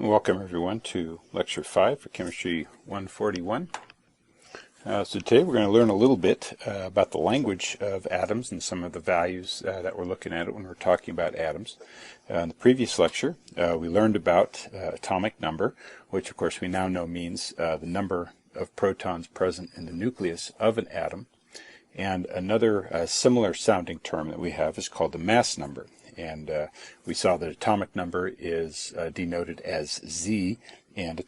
Welcome everyone to Lecture 5 for Chemistry 141. So today we're going to learn a little bit about the language of atoms and some of the values that we're looking at when we're talking about atoms. In the previous lecture we learned about atomic number, which of course we now know means the number of protons present in the nucleus of an atom. And another similar sounding term that we have is called the mass number. And we saw that atomic number is denoted as Z, and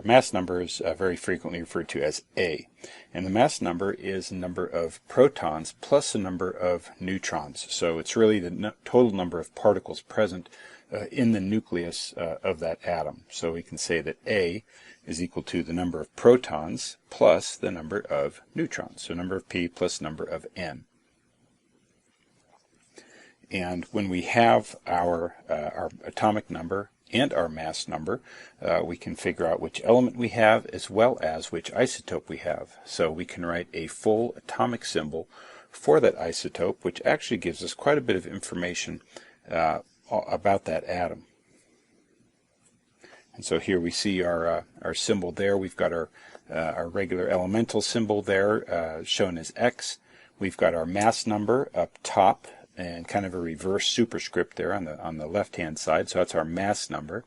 mass number is very frequently referred to as A. And the mass number is the number of protons plus the number of neutrons. So it's really the total number of particles present in the nucleus of that atom. So we can say that A is equal to the number of protons plus the number of neutrons. So number of P plus number of N. And when we have our atomic number and our mass number, we can figure out which element we have as well as which isotope we have. So we can write a full atomic symbol for that isotope, which actually gives us quite a bit of information about that atom. And so here we see our symbol there. We've got our regular elemental symbol there shown as X. We've got our mass number up top, and kind of a reverse superscript there on the left hand side, so that's our mass number,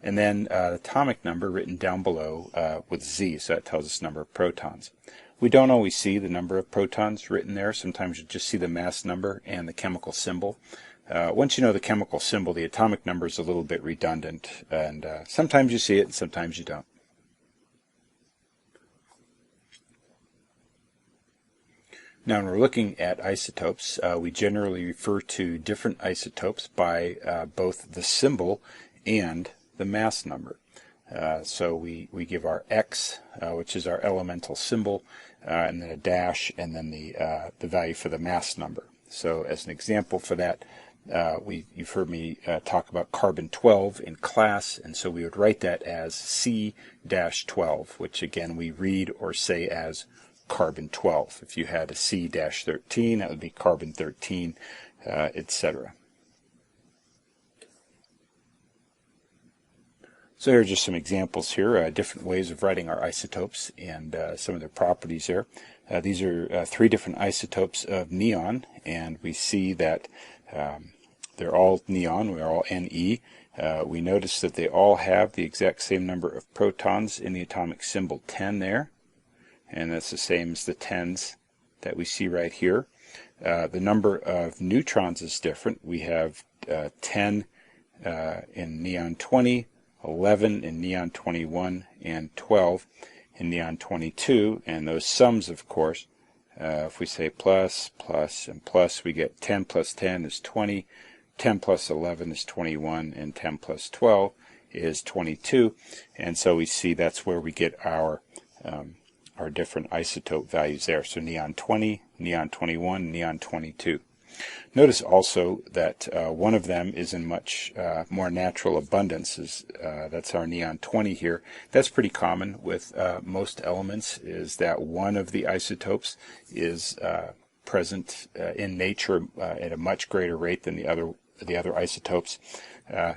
and then atomic number written down below with Z, so that tells us number of protons. We don't always see the number of protons written there. Sometimes you just see the mass number and the chemical symbol. Once you know the chemical symbol, the atomic number is a little bit redundant, and sometimes you see it and sometimes you don't. Now, when we're looking at isotopes, we generally refer to different isotopes by both the symbol and the mass number. So we give our X, which is our elemental symbol, and then a dash, and then the value for the mass number. So as an example for that, you've heard me talk about carbon-12 in class, and so we would write that as C-12, which again we read or say as carbon-12. If you had a C-13, that would be carbon-13, etc. So here are just some examples here, different ways of writing our isotopes and some of their properties there. These are three different isotopes of neon, and we see that they're all neon, we're all Ne. We notice that they all have the exact same number of protons in the atomic symbol 10 there. And that's the same as the 10s that we see right here. The number of neutrons is different. We have 10 in neon 20, 11 in neon 21, and 12 in neon 22. And those sums, of course, if we say plus, plus, and plus, we get 10 plus 10 is 20, 10 plus 11 is 21, and 10 plus 12 is 22. And so we see that's where we get our different isotope values there. So neon 20, neon 21, neon 22. Notice also that one of them is in much more natural abundance. That's our neon 20 here. That's pretty common with most elements, is that one of the isotopes is present in nature at a much greater rate than the other isotopes.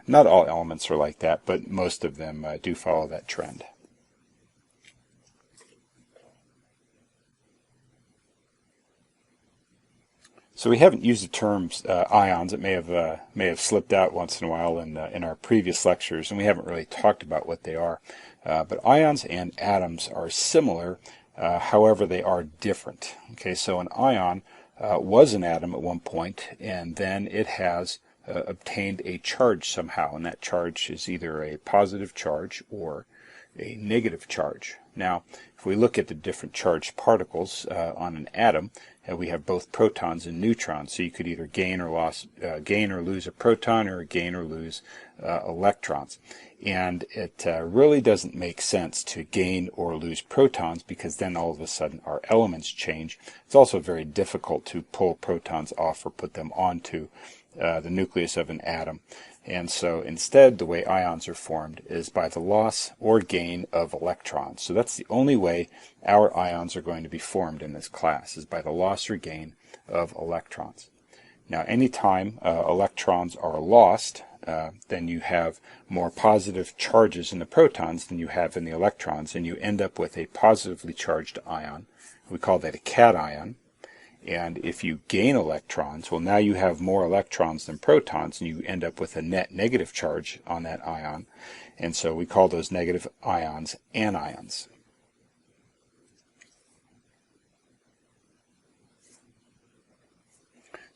Not all elements are like that, but most of them do follow that trend. So we haven't used the terms ions. It may have slipped out once in a while in our previous lectures, and we haven't really talked about what they are. But ions and atoms are similar, however they are different. Okay, so an ion was an atom at one point, and then it has obtained a charge somehow, and that charge is either a positive charge or a negative charge. Now, if we look at the different charged particles on an atom, we have both protons and neutrons. So you could either gain or lose a proton, or gain or lose electrons. And it really doesn't make sense to gain or lose protons, because then all of a sudden our elements change. It's also very difficult to pull protons off or put them onto the nucleus of an atom. And so instead, the way ions are formed is by the loss or gain of electrons. So that's the only way our ions are going to be formed in this class, is by the loss or gain of electrons. Now, anytime electrons are lost, then you have more positive charges in the protons than you have in the electrons, and you end up with a positively charged ion. We call that a cation. And if you gain electrons, well, now you have more electrons than protons, and you end up with a net negative charge on that ion. And so we call those negative ions anions.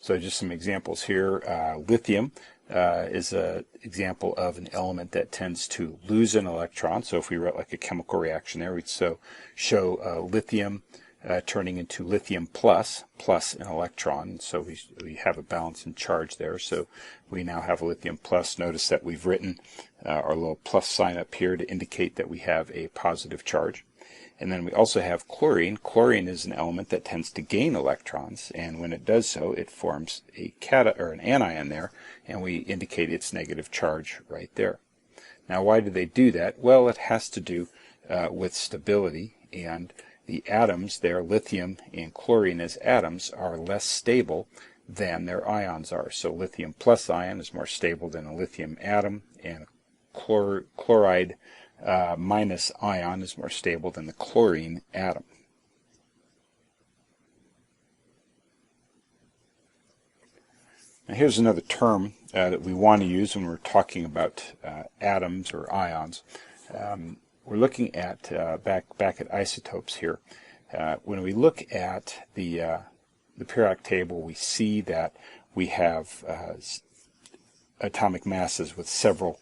So just some examples here. Lithium is an example of an element that tends to lose an electron. So if we wrote like a chemical reaction there, we'd show lithium turning into lithium plus an electron. So we have a balance in charge there. So we now have a lithium plus. Notice that we've written our little plus sign up here to indicate that we have a positive charge. And then we also have chlorine. Chlorine is an element that tends to gain electrons, and when it does so, it forms a an anion there, and we indicate its negative charge right there. Now, why do they do that? Well, it has to do with stability, and the atoms there, lithium and chlorine as atoms, are less stable than their ions are. So lithium plus ion is more stable than a lithium atom, and chloride minus ion is more stable than the chlorine atom. Now here's another term that we want to use when we're talking about atoms or ions. We're looking at back at isotopes here. When we look at the periodic table, we see that we have atomic masses with several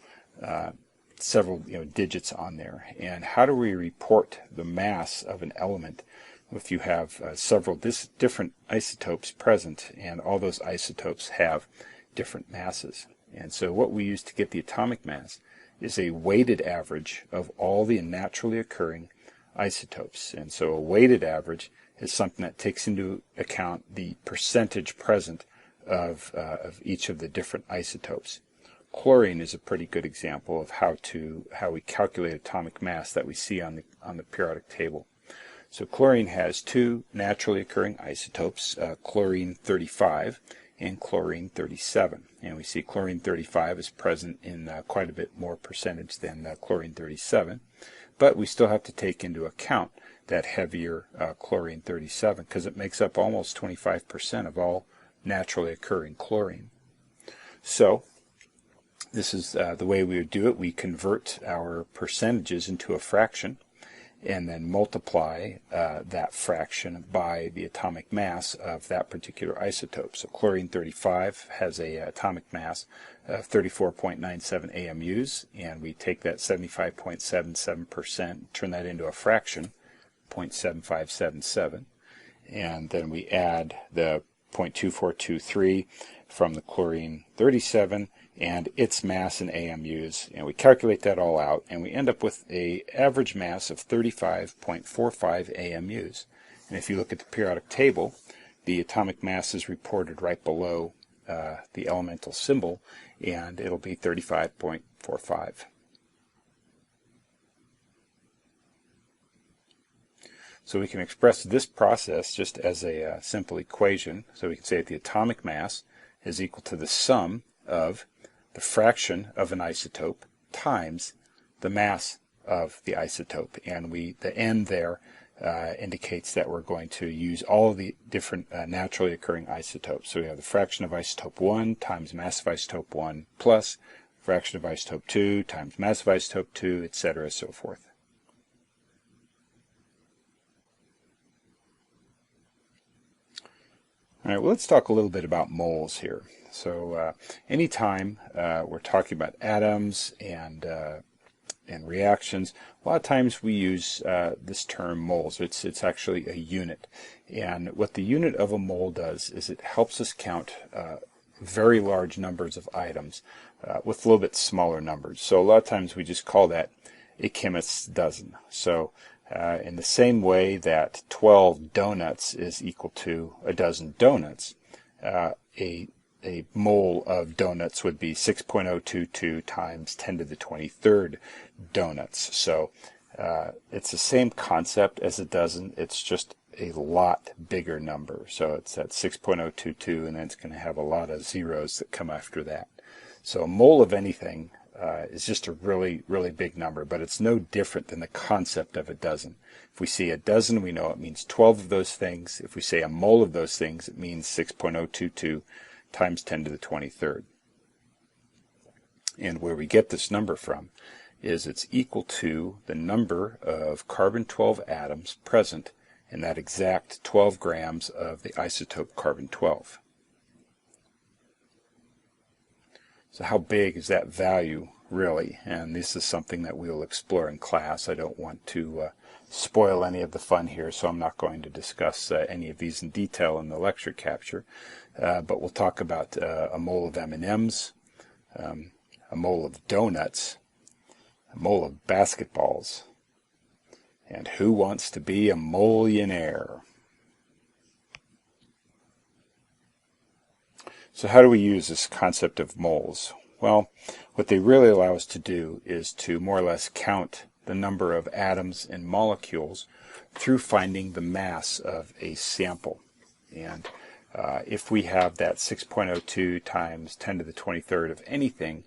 digits on there. And how do we report the mass of an element if you have several different isotopes present, and all those isotopes have different masses? And so what we use to get the atomic mass is a weighted average of all the naturally occurring isotopes. And so a weighted average is something that takes into account the percentage present of each of the different isotopes. Chlorine is a pretty good example of how we calculate atomic mass that we see on the periodic table. So chlorine has two naturally occurring isotopes, chlorine 35 and chlorine 37. And we see chlorine 35 is present in quite a bit more percentage than chlorine 37. But we still have to take into account that heavier chlorine 37, because it makes up almost 25% of all naturally occurring chlorine. So this is the way we would do it. We convert our percentages into a fraction and then multiply that fraction by the atomic mass of that particular isotope. So chlorine 35 has a atomic mass of 34.97 AMUs, and we take that 75.77%, turn that into a fraction, 0.7577, and then we add the 0.2423 from the chlorine 37 and its mass in AMUs, and we calculate that all out, and we end up with an average mass of 35.45 AMUs. And if you look at the periodic table, the atomic mass is reported right below the elemental symbol, and it'll be 35.45. So we can express this process just as a simple equation. So we can say that the atomic mass is equal to the sum of the fraction of an isotope times the mass of the isotope. And the n there indicates that we're going to use all of the different naturally occurring isotopes. So we have the fraction of isotope 1 times mass of isotope 1 plus fraction of isotope 2 times mass of isotope 2, etc., so forth. All right, well, let's talk a little bit about moles here. So anytime we're talking about atoms and reactions, a lot of times we use this term moles. It's actually a unit. And what the unit of a mole does is it helps us count very large numbers of items with a little bit smaller numbers. So a lot of times we just call that a chemist's dozen. So in the same way that 12 donuts is equal to a dozen donuts, a mole of donuts would be 6.022 times 10 to the 23rd donuts. So it's the same concept as a dozen. It's just a lot bigger number. So it's at 6.022, and then it's going to have a lot of zeros that come after that. So a mole of anything is just a really, really big number, but it's no different than the concept of a dozen. If we see a dozen, we know it means 12 of those things. If we say a mole of those things, it means 6.022 times 10 to the 23rd. And where we get this number from is it's equal to the number of carbon-12 atoms present in that exact 12 grams of the isotope carbon-12. So how big is that value really? And this is something that we'll explore in class. I don't want to spoil any of the fun here, so I'm not going to discuss any of these in detail in the lecture capture. But we'll talk about a mole of M&Ms, a mole of donuts, a mole of basketballs, and who wants to be a millionaire? So how do we use this concept of moles? Well, what they really allow us to do is to more or less count the number of atoms and molecules through finding the mass of a sample. And if we have that 6.02 times 10 to the 23rd of anything,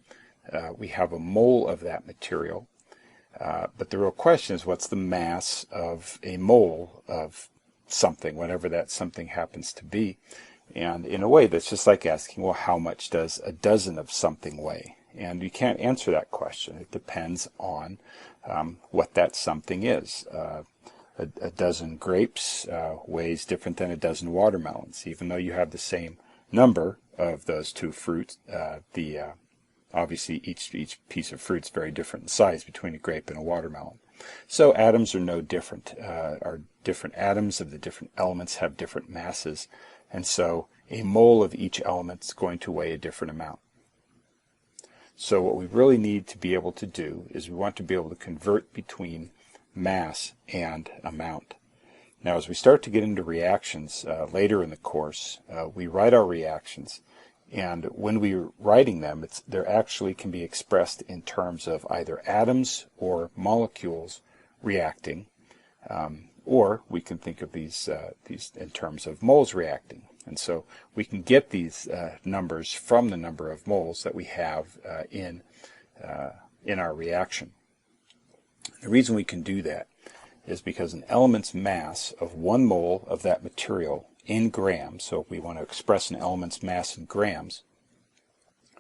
we have a mole of that material. But the real question is, what's the mass of a mole of something, whatever that something happens to be? And in a way, that's just like asking, well, how much does a dozen of something weigh? And you can't answer that question. It depends on what that something is. A dozen grapes weighs different than a dozen watermelons. Even though you have the same number of those two fruits, obviously each piece of fruit is very different in size between a grape and a watermelon. So atoms are no different. Our different atoms of the different elements have different masses. And so a mole of each element is going to weigh a different amount. So what we really need to be able to do is we want to be able to convert between mass and amount. Now as we start to get into reactions later in the course, we write our reactions, and when we're writing them, they actually can be expressed in terms of either atoms or molecules reacting, or we can think of these in terms of moles reacting. And so we can get these numbers from the number of moles that we have in our reaction. The reason we can do that is because an element's mass of 1 mole of that material in grams, so if we want to express an element's mass in grams,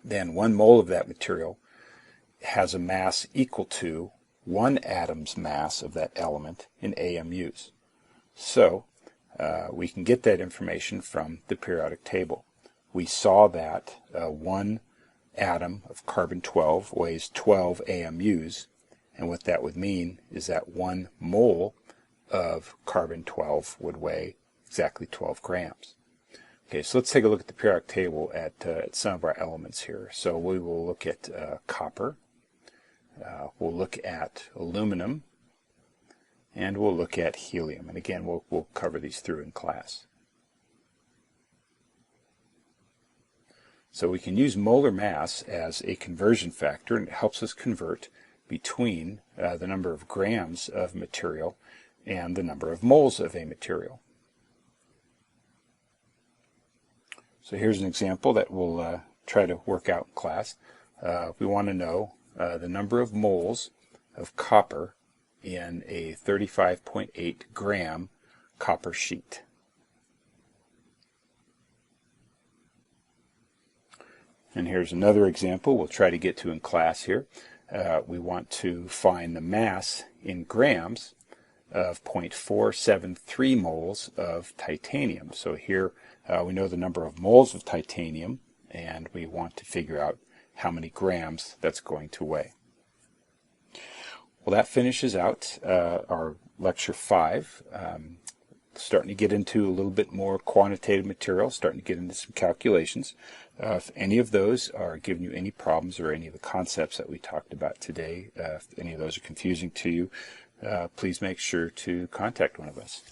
then 1 mole of that material has a mass equal to 1 atom's mass of that element in AMUs. So we can get that information from the periodic table. We saw that 1 atom of carbon-12 weighs 12 AMUs, and what that would mean is that 1 mole of carbon-12 would weigh exactly 12 grams. Okay, so let's take a look at the periodic table at some of our elements here. So we will look at copper, we'll look at aluminum, and we'll look at helium. And again, we'll cover these through in class. So we can use molar mass as a conversion factor, and it helps us convert between the number of grams of material and the number of moles of a material. So here's an example that we'll try to work out in class. We want to know the number of moles of copper in a 35.8 gram copper sheet. And here's another example we'll try to get to in class here. We want to find the mass in grams of 0.473 moles of titanium. So here we know the number of moles of titanium, and we want to figure out how many grams that's going to weigh. Well, that finishes out our lecture 5. Starting to get into a little bit more quantitative material, starting to get into some calculations. If any of those are giving you any problems or any of the concepts that we talked about today, if any of those are confusing to you, please make sure to contact one of us.